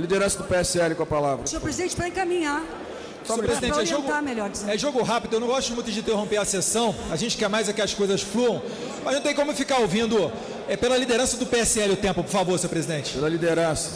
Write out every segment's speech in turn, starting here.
Liderança do PSL com a palavra. Senhor presidente, para encaminhar. Senhor presidente, é jogo rápido, eu não gosto muito de interromper a sessão, a gente quer mais é que as coisas fluam, mas não tem como ficar ouvindo pela liderança do PSL o tempo, por favor, senhor presidente. Pela liderança.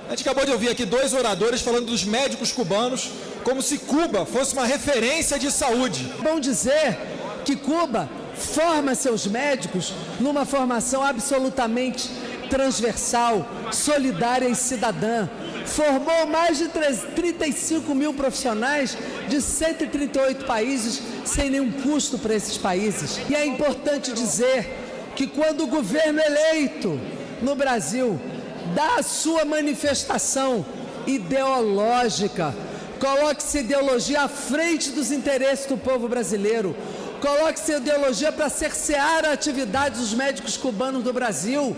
A gente acabou de ouvir aqui dois oradores falando dos médicos cubanos, como se Cuba fosse uma referência de saúde. Bom dizer que Cuba forma seus médicos numa formação absolutamente transversal, solidária e cidadã. Formou mais de 35 mil profissionais de 138 países sem nenhum custo para esses países. E é importante dizer que quando o governo eleito no Brasil dá a sua manifestação ideológica, coloque essa ideologia à frente dos interesses do povo brasileiro, coloque essa ideologia para cercear a atividade dos médicos cubanos do Brasil,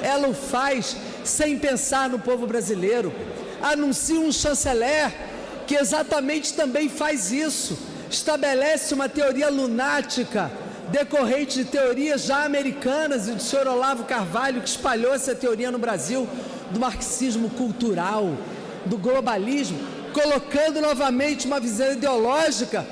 ela o faz sem pensar no povo brasileiro. Anuncia um chanceler que exatamente também faz isso, estabelece uma teoria lunática, decorrente de teorias já americanas e do senhor Olavo Carvalho, que espalhou essa teoria no Brasil, do marxismo cultural, do globalismo, colocando novamente uma visão ideológica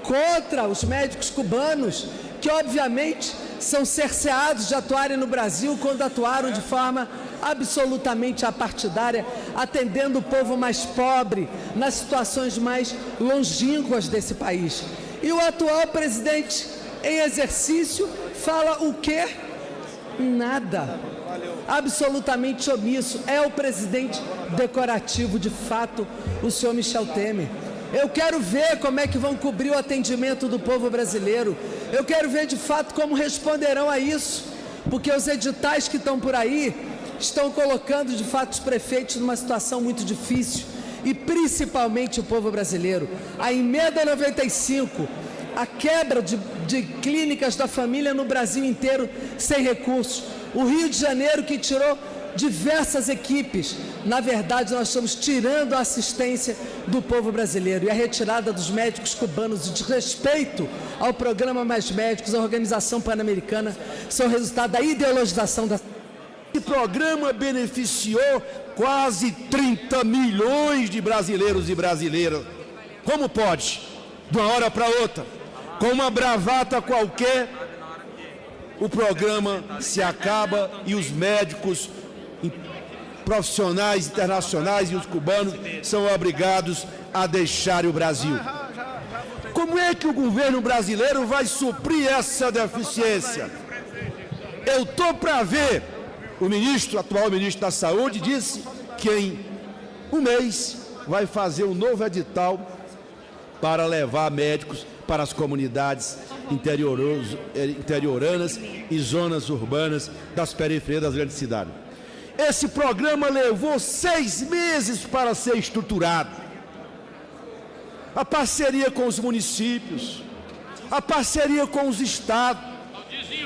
contra os médicos cubanos, que obviamente são cerceados de atuarem no Brasil quando atuaram de forma absolutamente apartidária, atendendo o povo mais pobre, nas situações mais longínquas desse país. E o atual presidente em exercício fala o quê? Nada. Absolutamente omisso. É o presidente decorativo, de fato, o senhor Michel Temer. Eu quero ver como é que vão cobrir o atendimento do povo brasileiro. Eu quero ver de fato como responderão a isso, porque os editais que estão por aí estão colocando de fato os prefeitos numa situação muito difícil, e principalmente o povo brasileiro. A emenda 95, a quebra de clínicas da família no Brasil inteiro sem recursos. O Rio de Janeiro, que tirou diversas equipes. Na verdade, nós estamos tirando a assistência do povo brasileiro, e a retirada dos médicos cubanos, o desrespeito ao programa Mais Médicos, à Organização Pan-Americana, são resultado da ideologização da... Esse programa beneficiou quase 30 milhões de brasileiros e brasileiras. Como pode, de uma hora para outra, com uma bravata qualquer, o programa se acaba e os médicos profissionais internacionais e os cubanos são obrigados a deixar o Brasil? Como é que o governo brasileiro vai suprir essa deficiência? Eu estou para ver, o atual ministro da Saúde disse que em um mês vai fazer um novo edital para levar médicos para as comunidades interioranas e zonas urbanas das periferias das grandes cidades. Esse programa levou 6 meses para ser estruturado. A parceria com os municípios, a parceria com os estados,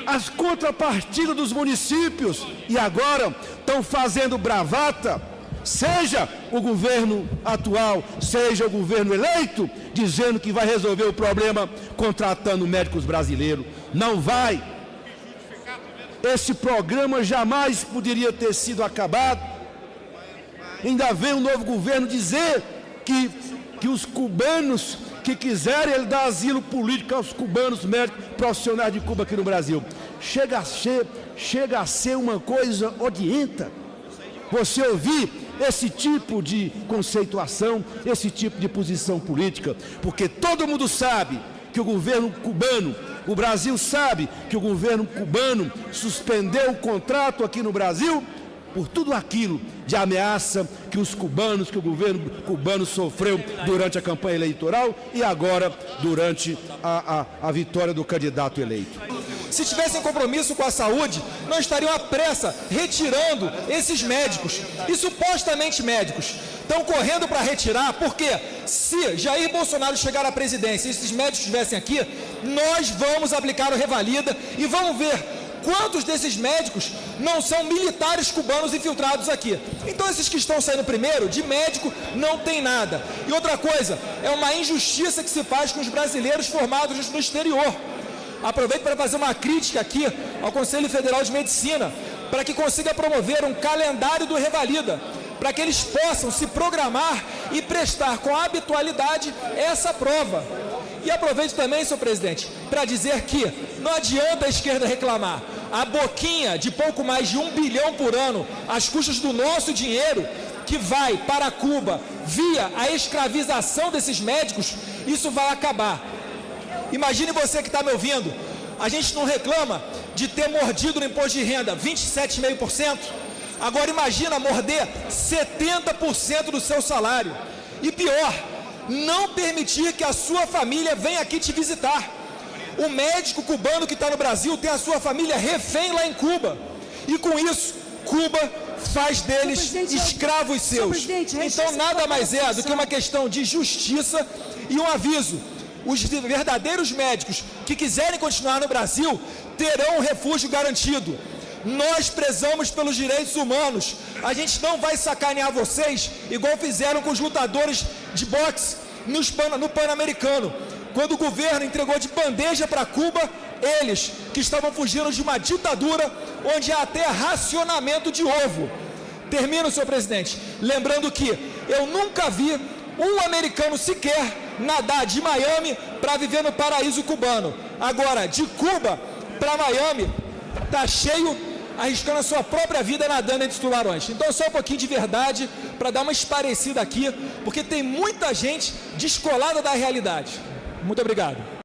as contrapartidas dos municípios, e agora estão fazendo bravata, seja o governo atual, seja o governo eleito, dizendo que vai resolver o problema contratando médicos brasileiros. Não vai. Esse programa jamais poderia ter sido acabado. Ainda vem o novo governo dizer que os cubanos que quiserem, ele dá asilo político aos cubanos médicos profissionais de Cuba aqui no Brasil. Chega a ser uma coisa odienta você ouvir esse tipo de conceituação, esse tipo de posição política, porque todo mundo sabe que o governo cubano, o Brasil sabe que o governo cubano suspendeu o contrato aqui no Brasil por tudo aquilo de ameaça que o governo cubano sofreu durante a campanha eleitoral e agora durante a vitória do candidato eleito. Se tivessem compromisso com a saúde, não estariam à pressa retirando esses médicos. E supostamente médicos estão correndo para retirar, porque se Jair Bolsonaro chegar à presidência e esses médicos estivessem aqui, nós vamos aplicar o Revalida e vamos ver quantos desses médicos não são militares cubanos infiltrados aqui. Então esses que estão saindo primeiro, de médico, não tem nada. E outra coisa, é uma injustiça que se faz com os brasileiros formados no exterior. Aproveito para fazer uma crítica aqui ao Conselho Federal de Medicina, para que consiga promover um calendário do Revalida, para que eles possam se programar e prestar com habitualidade essa prova. E aproveito também, senhor presidente, para dizer que não adianta a esquerda reclamar. A boquinha de pouco mais de 1 bilhão por ano, às custas do nosso dinheiro, que vai para Cuba via a escravização desses médicos, isso vai acabar. Imagine você que está me ouvindo, a gente não reclama de ter mordido no imposto de renda 27,5%, agora imagina morder 70% do seu salário. E pior, não permitir que a sua família venha aqui te visitar. O médico cubano que está no Brasil tem a sua família refém lá em Cuba. E com isso, Cuba faz deles escravos seus. Então nada mais é do que uma questão de justiça e um aviso. Os verdadeiros médicos que quiserem continuar no Brasil terão um refúgio garantido. Nós prezamos pelos direitos humanos. A gente não vai sacanear vocês igual fizeram com os lutadores de boxe no Pan-Americano. Quando o governo entregou de bandeja para Cuba, eles que estavam fugindo de uma ditadura onde há até racionamento de ovo. Termino, senhor presidente, lembrando que eu nunca vi um americano sequer nadar de Miami para viver no paraíso cubano. Agora, de Cuba para Miami, tá cheio, arriscando a sua própria vida nadando entre os tubarões. Então, só um pouquinho de verdade para dar uma esparecida aqui, porque tem muita gente descolada da realidade. Muito obrigado.